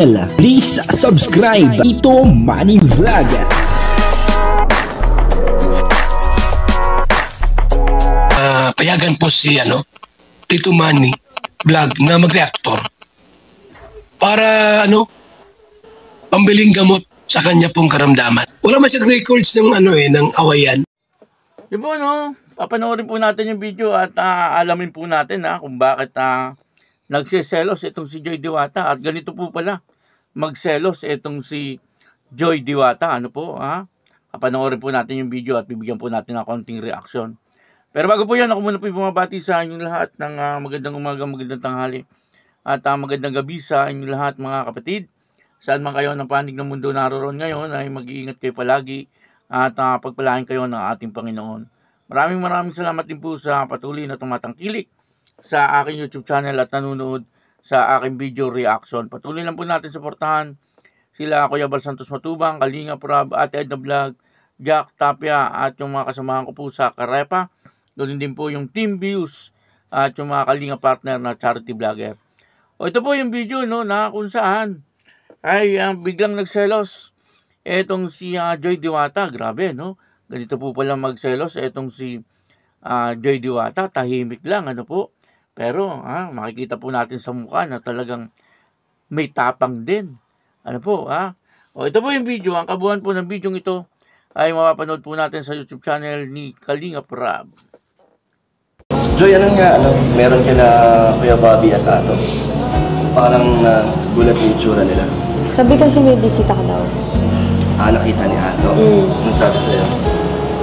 Please subscribe Ito Money Vlog. Payagan po si Tito Manny Vlog na mag-reactor para pambiling gamot sa kanya pong karamdaman. Wala man siyang records ng ng awayan. Yun po, papanoorin po natin yung video at alamin po natin kung bakit nagsiselos itong si Joy Diwata. At ganito po pala magselos itong si Joy Diwata. Papanoorin po natin yung video at bibigyan po natin ng konting reaction. Pero bago po yan, ako muna po bumabati sa inyong lahat ng magandang umaga, magandang tanghali at magandang gabi sa inyong lahat mga kapatid. Saan man kayo ng panig ng mundo naroon ngayon ay mag-iingat kayo palagi at pagpalain kayo ng ating Panginoon. Maraming salamat din po sa patuloy na tumatangkilik sa aking YouTube channel at nanonood sa aking video reaction. Patuloy lang po natin suportahan sila Kuya Bal Santos Matubang, Kalinga Prab, Ate Edna Vlog, Jack Tapia at yung mga kasamahan ko po sa Karepa. Doon din po yung Team Views at yung mga Kalinga partner na charity vlogger. Ito po yung video na kung saan ay biglang nagselos etong si Joy Diwata. Grabe, ganito po pala magselos etong si Joy Diwata. Tahimik lang, pero makikita po natin sa mukha na talagang may tapang din. Ito po yung video. Ang kabuuan po ng video ito ay mapapanood po natin sa YouTube channel ni Kalinga Prab. Joy, meron ka na Kuya Bobby at Ato. Parang gulat yung itsura nila. Sabi kasi may bisita ka daw. Nakita ni Ato? Anong sabi sa'yo?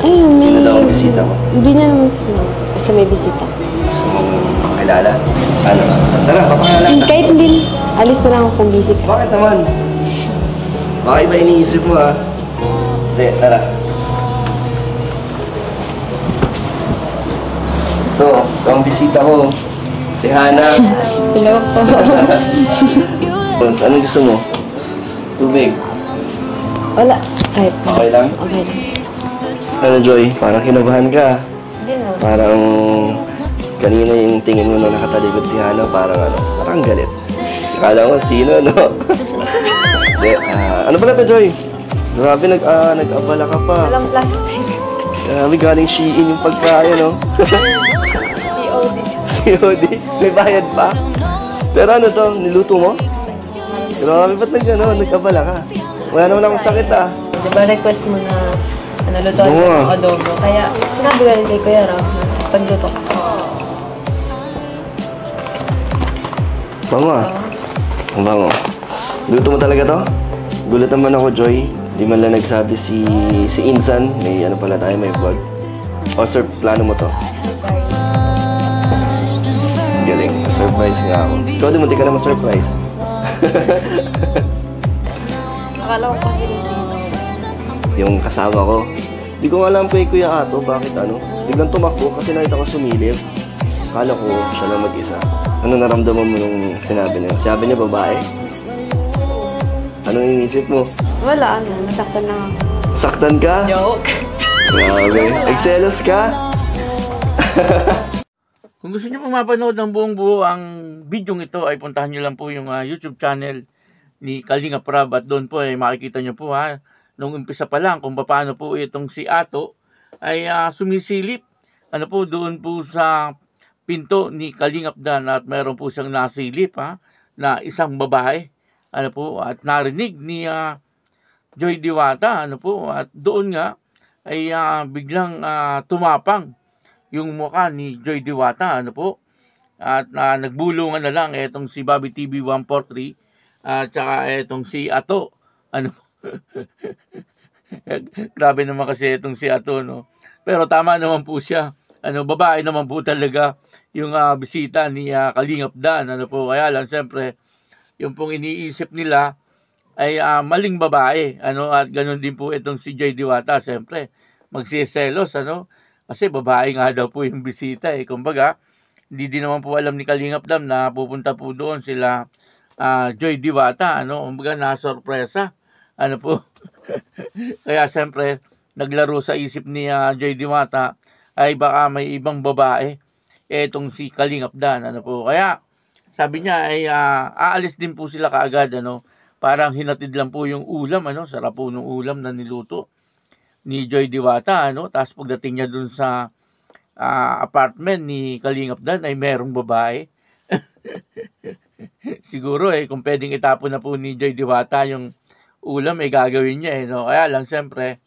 Ayun, Sino daw ang bisita mo? Hindi niya naman sino. Kasi may bisita. Gusto mong makilala? Tara, papangalan na. Kahit hindi, alis na lang ako kung busy ka. Bakit naman? Baka iba iniisip mo Hindi, tara. Ito ang bisita ko. Si Hana. Hello po. Anong gusto mo? Tubig? Wala. Ay, Okay lang? okay lang. Joy? Parang kinabahan ka. Hindi na. Parang kanina yung tingin mo na nakatalikod si Hana, parang galit. Akala mo, sino, Hindi, ano pala to, Joy? Grabe, nag-abala ka pa. Walang plastic. Grabe, galing Shein yung pagkain, COD. COD? May bayad pa? Pero to, niluto mo? Grabe, ba't nag-abala ka? Wala naman akong sakit, Diba request mo na lutuan mo ng adobo? Kaya sinabi ka rin kay Kuya Ram na pagluto ka. Bango Ang bango. Luto mo talaga to? Gulat naman ako, Joy. Di man lang nagsabi si Insan. May pala tayo, may vlog. O, sir, plano mo to? Galing. Surprise nga ako. Ikaw, di mo ka naman surprise. Akala ko kasi Yung kasama ko. Di ko alam kay Kuya Ato bakit biglang tumakbo kasi nakita ko sumilip. Akala ko siya lang mag-isa. Ano naramdaman mo nung sinabi niya? Sabi niya babae? Anong inisip mo? wala, nasaktan lang ako. Saktan ka? Joke. Grabe. Nagselos ka? Kung gusto nyo pong mapanood ng buong buo ang video ito ay puntahan nyo lang po yung YouTube channel ni Kalinga Prab at doon po ay makikita nyo po nung umpisa pa lang kung paano po itong si Ato ay sumisilip doon po sa pinto ni Kalingap Dan at meron po siyang nasilip na isang babae at narinig ni Joy Diwata at doon nga ay biglang tumapang yung mukha ni Joy Diwata at nagbulungan na lang etong si Bobby TV 143 at saka etong si Ato grabe naman kasi etong si Ato pero tama naman po siya babae naman po talaga yung bisita ni Kalingap Dan kaya lang siyempre yung pong iniisip nila ay maling babae at ganun din po itong si Joy Diwata siyempre magsiselos kasi babae nga daw po yung bisita kumbaga hindi din naman po alam ni Kalingap Dan na pupunta po doon sila Joy Diwata kumbaga na sorpresa kaya siyempre naglaro sa isip ni Joy Diwata ay baka may ibang babae etong si Kalingap Dan kaya sabi niya ay aalis din po sila kaagad parang hinatid lang po yung ulam, sarap po ng ulam na niluto ni Joy Diwata, tapos pagdating niya dun sa apartment ni Kalingap Dan ay merong babae. Siguro kung pwedeng itapon na po ni Joy Diwata yung ulam, gagawin niya, no? Kaya lang, siyempre,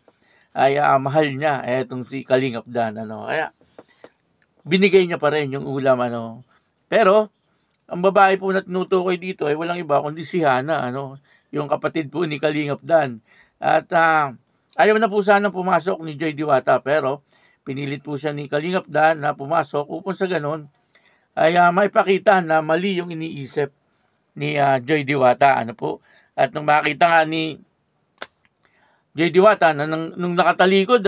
ay mahal niya, etong si Kalingap Dan, Kaya, binigay niya pa rin yung ulam, Pero, ang babae po na tinutukoy dito ay walang iba kundi si Hana, yung kapatid po ni Kalingap Dan. At, ayaw na po sana pumasok ni Joy Diwata, pero, pinilit po siya ni Kalingap Dan na pumasok upang sa ganun, ay maipakita na mali yung iniisip ni Joy Diwata, At nung makita nga ni Joy Diwata na nung nakatalikod,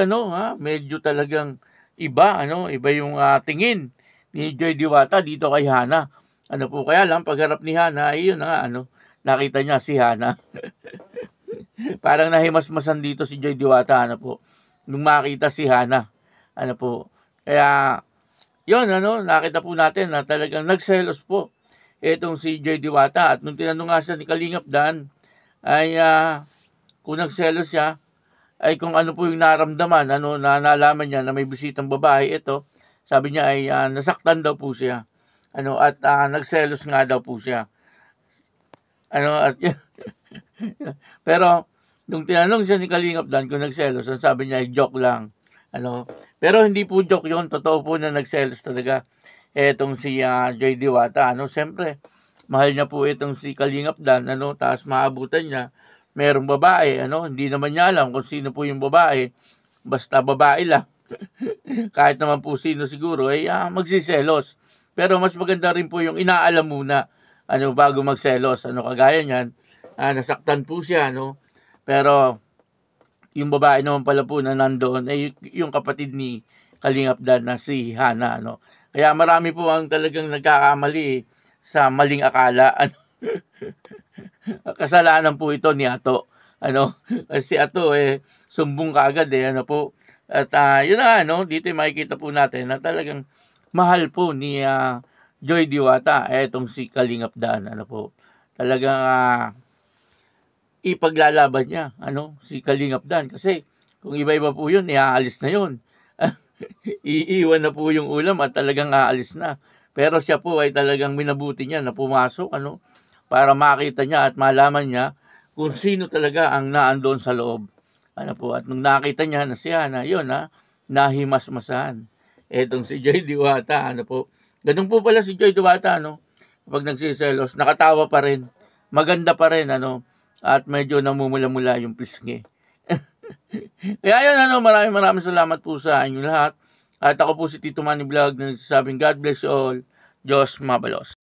medyo talagang iba, iba yung tingin ni Joy Diwata dito kay Hana. Kaya lang pagharap ni Hana, ayun na nga, nakita niya si Hana. Parang nahimasmasan dito si Joy Diwata, nung makita si Hana. Kaya, yun, nakita po natin na talagang nagselos po itong si Joy Diwata. At nung tinanong nga siya ni Kalingap Dan, ay kung nagselos siya, ay kung ano po yung naramdaman, na nalaman niya na may bisitang babae, ito, sabi niya ay nasaktan daw po siya. At nagselos nga daw po siya. Pero, nung tinanong siya ni Kalingap Dan kung nagselos, ang sabi niya ay joke lang. Pero hindi po joke yun, totoo po na nagselos talaga etong si Joy Diwata. Siyempre, mahal niya po itong si Kalingap Dan, tapos maabutan niya, merong babae, hindi naman niya alam kung sino po yung babae, basta babae lang. Kahit naman po sino siguro, magsiselos. Pero mas maganda rin po yung inaalam muna, bago magselos. Kagaya niyan, nasaktan po siya, pero yung babae naman pala po na nandoon ay yung kapatid ni Kalingap Dan na si Hana, Kaya marami po ang talagang nagkakamali sa maling akala. Kasalanan po ito ni Ato. Kasi Ato sumbong kaagad po. At yun na dito makikita po natin na talagang mahal po ni Joy Diwata etong si Kalingap Dan. Talagang ipaglalaban niya si Kalingap Dan kasi kung iba-iba po yun, aalis na yun. Iiwan na po yung ulam at talagang aalis na. Pero siya po ay talagang minabuti niya na pumasok para makita niya at malaman niya kung sino talaga ang naandoon sa loob. At nung nakita niya na siya na yun nahimasmasan. Etong si Joy Diwata, Ganun po pala si Joy Diwata, Kapag nagsiselos, nakatawa pa rin. Maganda pa rin, At medyo namumula-mula yung pisngi. Kaya yun, maraming salamat po sa inyo lahat. At ako po si Tito Manny Vlog na nagsasabing God bless you all. Diyos mabalos.